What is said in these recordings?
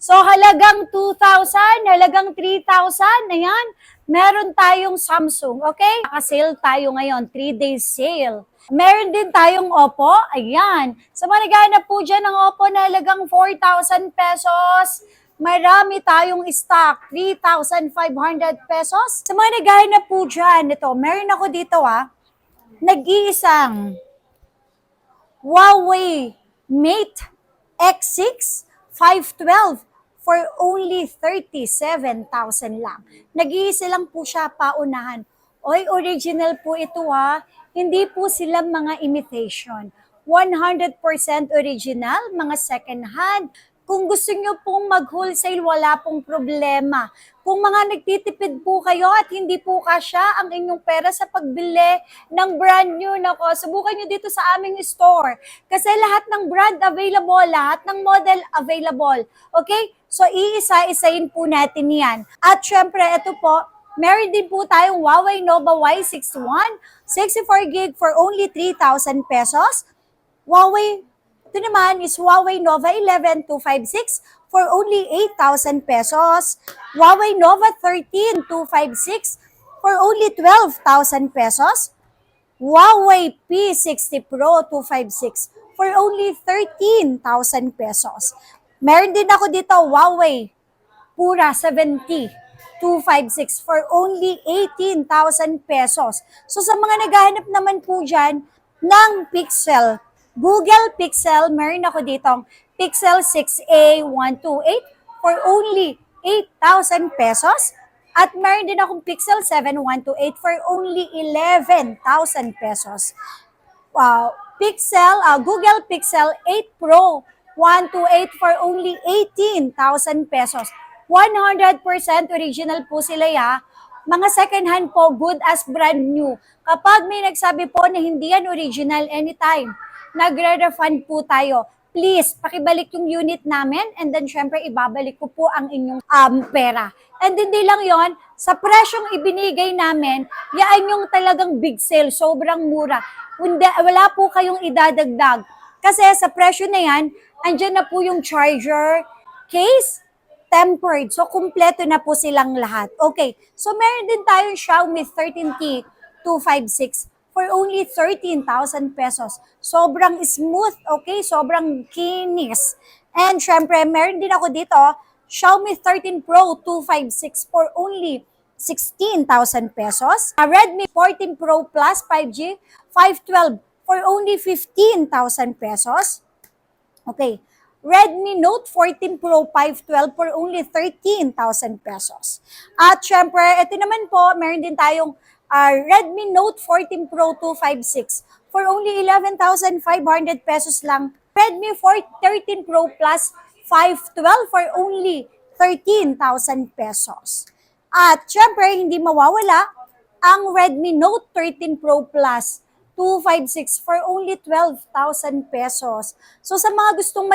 So halagang 2,000, halagang 3,000, ayan, meron tayong Samsung, okay? Naka-sale tayo ngayon, 3-day sale. Meron din tayong Oppo, ayan. Sa mga naghahanap po dyan ng Oppo na halagang 4,000 pesos, marami tayong stock, 3,500 pesos. Sa mga naghahanap po dyan, ito, meron ako dito nag-iisang Huawei Mate X6 512 for only 37,000 lang. Nag-iisa lang po siya paunahan. Oy, original po ito Hindi po sila mga imitation. 100% original, mga second hand. Kung gusto nyo pong mag-wholesale, wala pong problema. Kung mga nagtitipid po kayo at hindi po kasya ang inyong pera sa pagbili ng brand new, nako, subukan nyo dito sa aming store. Kasi lahat ng brand available, lahat ng model available. Okay? So, iisa-isayin po natin yan. At syempre, ito po, meron din po tayong Huawei Nova Y61, 64GB for only 3,000 pesos. Ito naman is Huawei Nova 11 256 for only 8,000 pesos. Huawei Nova 13 256 for only 12,000 pesos. Huawei P60 Pro 256 for only 13,000 pesos. Meron din ako dito Huawei Pura 70 256 for only 18,000 pesos. So sa mga naghahanap naman po dyan ng Pixel, Google Pixel, meron ako ditong Pixel 6a 128 for only 8,000 pesos. At meron din akong Pixel 7 128 for only 11,000 pesos. Wow, Google Pixel 8 Pro 128 for only 18,000 pesos. 100% original po sila Mga second hand po, good as brand new. Kapag may nagsabi po na hindi yan original anytime, nagre-refund po tayo. Please, pakibalik yung unit namin and then syempre ibabalik ko po ang inyong pera. And hindi lang yon, sa presyong ibinigay namin, yan yung talagang big sale, sobrang mura. Wala po kayong idadagdag. Kasi sa presyo na yan, andyan na po yung charger, case, tempered. So, kumpleto na po silang lahat. Okay. So, meron din tayong Xiaomi 13T 256 for only 13,000 pesos. Sobrang smooth, okay? Sobrang kinis. And syempre, meron din ako dito, Xiaomi 13 Pro 256 for only 16,000 pesos. Redmi 14 Pro Plus 5G 512 for only 15,000 pesos. Okay. Redmi Note 14 Pro 512 for only 13,000 pesos. At syempre, ito naman po, meron din tayong Redmi Note 14 Pro 256 for only 11,500 pesos lang. Redmi 13 Pro Plus 512 for only 13,000 pesos. At syempre, hindi mawawala ang Redmi Note 13 Pro Plus 256 for only 12,000 pesos. So sa mga gustong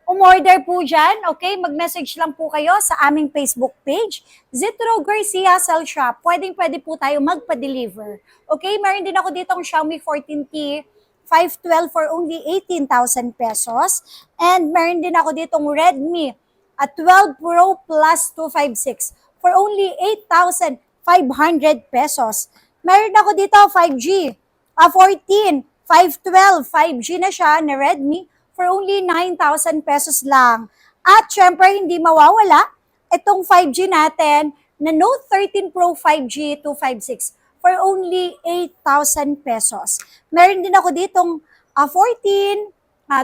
umorder po dyan, okay, mag-message lang po kayo sa aming Facebook page, Zitro Garcia Cell Shop. Pwede po tayo magpa-deliver. Okay, meron din ako ditong Xiaomi 14T 512 for only 18,000 pesos. And meron din ako ditong Redmi 12 Pro Plus 256 for only 8,500 pesos. Meron ako dito 5G 14, 512, 5G na siya na Redmi for only 9,000 pesos lang. At syempre, hindi mawawala itong 5G natin na Note 13 Pro 5G 256 for only 8,000 pesos. Meron din ako ditong 14,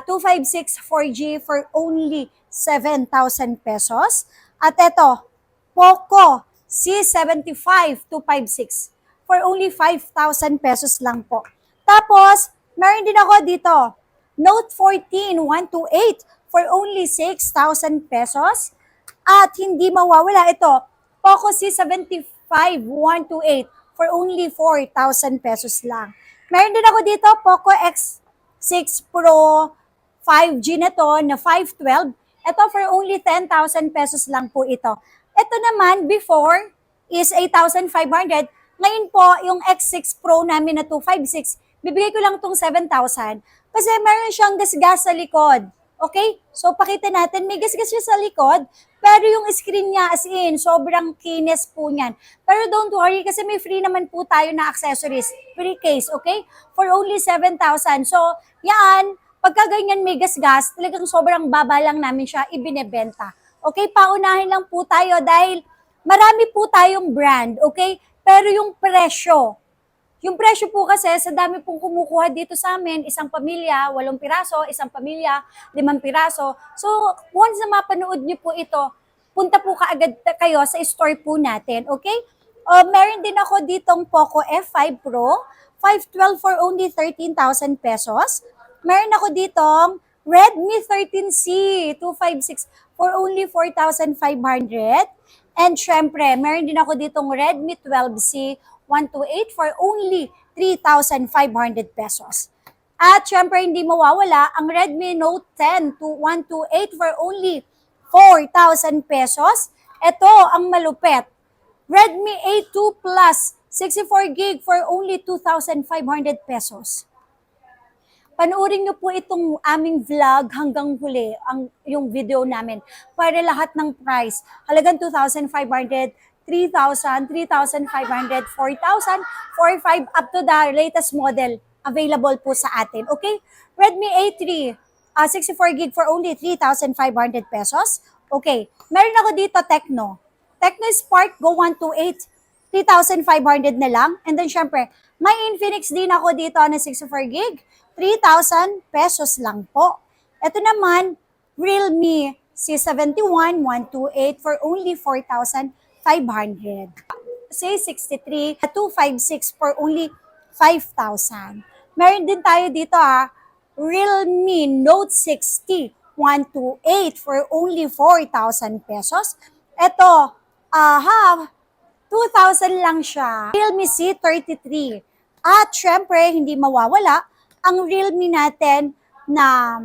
256 4G for only 7,000 pesos. At ito, Poco C75 256 for only 5,000 pesos lang po. Tapos, meron din ako dito, Note 14 128 for only 6,000 pesos. At hindi mawawala ito, Poco C75 128 for only 4,000 pesos lang. Meron din ako dito, Poco X6 Pro 5G na to na 512. Ito for only 10,000 pesos lang po ito. Ito naman, before is 8,500. Ngayon po, yung X6 Pro namin na 256, bibigay ko lang itong 7,000 kasi meron siyang gasgas sa likod. Okay? So, pakita natin, may gasgas siya sa likod, pero yung screen niya, as in, sobrang kinis po niyan. Pero don't worry, kasi may free naman po tayo na accessories. Free case, okay? For only 7,000. So, yan, pagka ganyan may gasgas, talagang sobrang baba lang namin siya ibinebenta. Okay, paunahin lang po tayo dahil marami po tayong brand, okay? Pero yung presyo po kasi sa dami pong kumukuha dito sa amin, isang pamilya, 8 piraso, isang pamilya, 5 piraso. So, once na mapanood niyo po ito, punta po kaagad kayo sa store po natin, okay? Meron din ako ditong Poco F5 Pro, 512 for only 13,000 pesos. Meron ako ditong Redmi 13C 256 for only 4,500. And syempre, meron din ako ditong Redmi 12C 128 for only 3,500 pesos. At syempre, hindi mawawala ang Redmi Note 10 to 128 for only 4,000 pesos. Ito ang malupet. Redmi A2 Plus 64 gig for only 2,500 pesos. Panoorin niyo po itong aming vlog hanggang huli, yung video namin, para lahat ng price. Halagang 2,500, 3,000, 3,500, 4,000, 4,500, up to the latest model available po sa atin. Okay? Redmi A3, 64 gig for only 3,500 pesos. Okay. Meron ako dito Tecno. Tecno Spark Go 128, 3,500 na lang. And then syempre, may Infinix din ako dito na 64 gig, 3,000 pesos lang po. Ito naman, Realme C71 128 for only 4,500. C63 256 for only 5,000. Meron din tayo dito Realme Note 60 128 for only 4,000 pesos. Ito, 2,000 lang siya. Realme C33. At syempre, hindi mawawala ang Realme natin na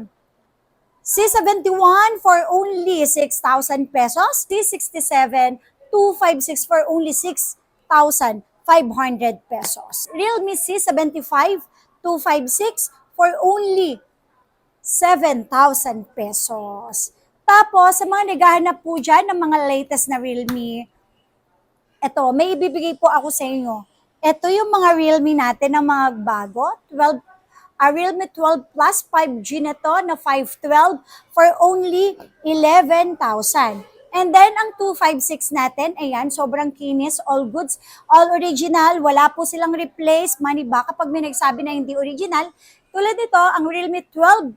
C71 for only 6,000 pesos. C67 256 for only 6,500 pesos. Realme C75 256 for only 7,000 pesos. Tapos, sa mga naghahanap po dyan ng mga latest na Realme, eto, may ibibigay po ako sa inyo. Ito yung mga Realme natin na mga bago. Realme 12 Plus 5G na to na 512 for only 11,000. And then, ang 256 natin, ayan, sobrang kinis, all goods, all original, wala po silang replace, money back kapag may nagsabi na hindi original. Tulad nito, ang Realme 12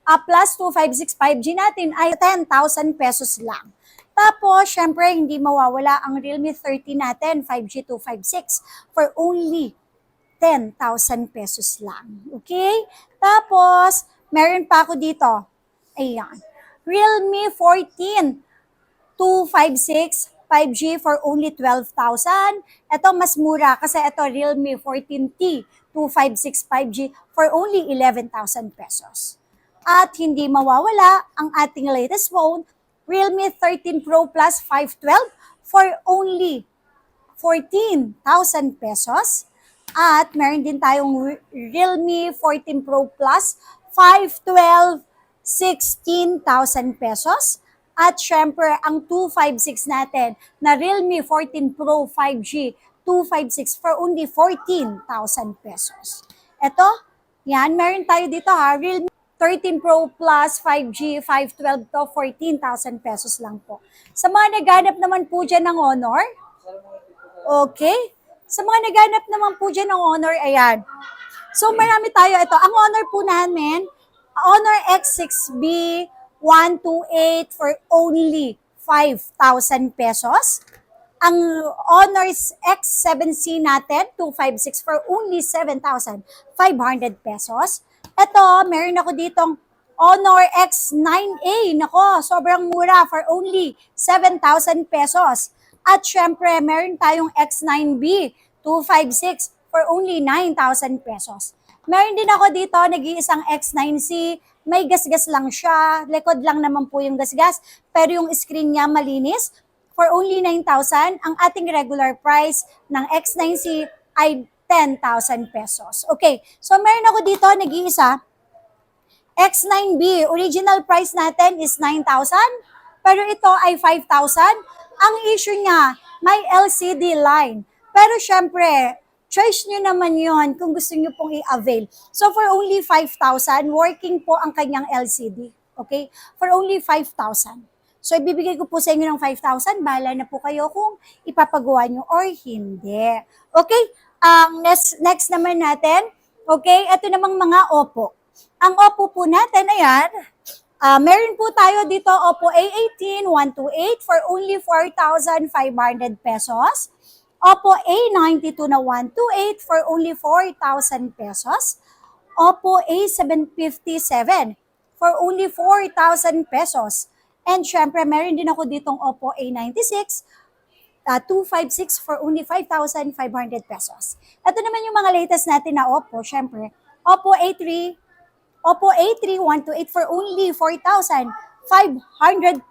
Plus 256 5G natin ay 10,000 pesos lang. Tapos, syempre, hindi mawawala ang Realme 30 natin, 5G 256, for only 10,000 pesos lang. Okay? Tapos, meron pa ako dito. Ayan. Realme 14 256 5G for only 12,000. Ito mas mura kasi ito Realme 14T 256 5G for only 11,000 pesos. At hindi mawawala ang ating latest phone, Realme 13 Pro Plus 512 for only 14,000 pesos. At meron din tayong Realme 14 Pro Plus 512 16,000 pesos. At syempre, ang 256 natin na Realme 14 Pro 5G 256 for only 14,000 pesos. Ito, yan, meron tayo dito Realme 13 Pro Plus 5G 512 to 14,000 pesos lang po. Sa mga naghanap naman po dyan ng Honor, okay? Sa mga naghanap naman po dyan ng Honor, ayan. So marami tayo. Ito, ang Honor po namin, Honor X6B 128 for only 5,000 pesos. Ang Honor X7C natin, 256 for only 7,500 pesos. Ito, meron ako ditong Honor X9A. Nako, sobrang mura for only 7,000 pesos. At syempre, meron tayong X9B 256 for only 9,000 pesos. Meron din ako dito, nag-iisang X9C. May gasgas lang siya. Likod lang naman po yung gasgas. Pero yung screen niya malinis. For only 9,000, ang ating regular price ng X9C ay 10,000 pesos. Okay, so meron ako dito, nag-iisa, X9B, original price natin is 9,000, pero ito ay 5,000. Ang issue niya, may LCD line. Pero syempre, choice nyo naman yon kung gusto nyo pong i-avail. So for only 5,000, working po ang kanyang LCD. Okay? For only 5,000. So ibibigay ko po sa inyo ng 5,000, bahala na po kayo kung ipapagawa nyo or hindi. Okay? Ang next naman natin, okay, ito namang mga Oppo. Ang Oppo po natin, ayan, meron po tayo dito Oppo A18 128 for only 4,500 pesos. Oppo A92 na 128 for only 4,000 pesos. Oppo A757 for only 4,000 pesos. And syempre, meron din ako ditong Oppo A96 256 for only 5,500 pesos. Ito naman yung mga latest natin na Oppo, syempre. Oppo A3 128 for only 4,500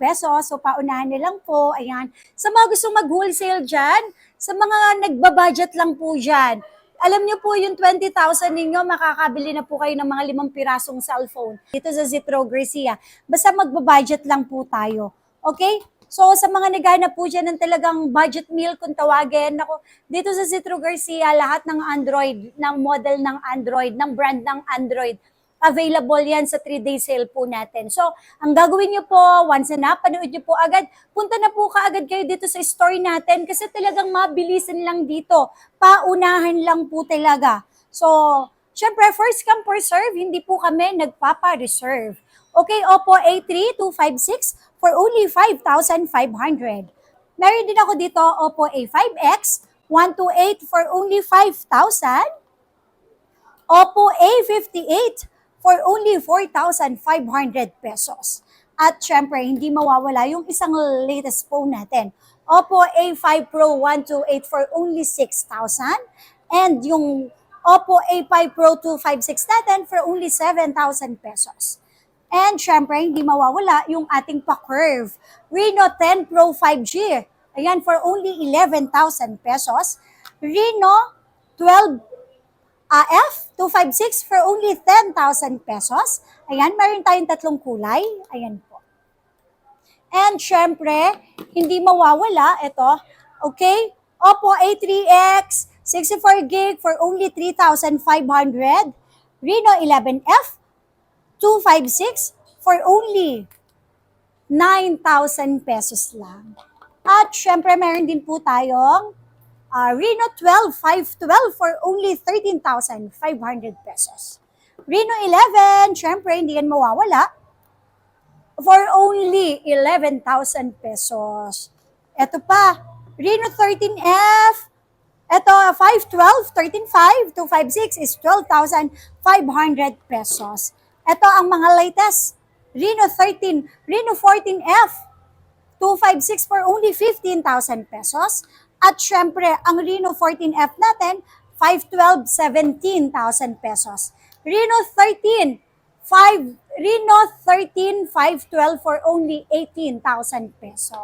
pesos. So, paunahan na lang po. Ayan. Sa mga gusto mag-wholesale dyan, sa mga nagbabudget lang po dyan, alam niyo po yung 20,000 ninyo, makakabili na po kayo ng mga 5 pirasong cellphone dito sa Zitro Gracia. Basta magbabudget lang po tayo. Okay? So, sa mga naghanap po dyan ng talagang budget meal, kung tawagin, ako, dito sa Zitro Garcia, lahat ng Android, ng model ng Android, ng brand ng Android, available yan sa 3-day sale po natin. So, ang gagawin nyo po, once na napanood nyo po agad, punta na po kaagad kayo dito sa store natin kasi talagang mabilisan lang dito. Paunahan lang po talaga. So, syempre, first come, first serve, hindi po kami nagpapa-reserve. Okay, Oppo A3 256 for only 5,500. Meron din ako dito, Oppo A5X 128 for only 5,000. Oppo A58 for only 4,500 pesos. At syempre, hindi mawawala yung isang latest phone natin. Oppo A5 Pro 128 for only 6,000. And yung Oppo A5 Pro 256 natin for only 7,000 pesos. And syempre, hindi mawawala yung ating pa-curve. Reno 10 Pro 5G. Ayan, for only 11,000 pesos. Reno 12 F256 for only 10,000 pesos. Ayan, meron tayong tatlong kulay. Ayan po. And syempre, hindi mawawala, ito, okay, Oppo A3X 64GB for only 3,500. Reno 11F 256 for only 9,000 pesos lang. At syempre, meron din po tayong Reno 12 512 for only 13,500 pesos. Reno 11, syempre, hindi yan mawawala, for only 11,000 pesos. Ito pa, Reno 13F, ito 512, 13.5, 256 is 12,500 pesos. Ito ang mga latest, Reno 13, Reno 14F, 256 for only 15,000 pesos. At syempre, ang Reno 14F natin, 512, 17,000 pesos. Reno 13, 512 for only 18,000 pesos.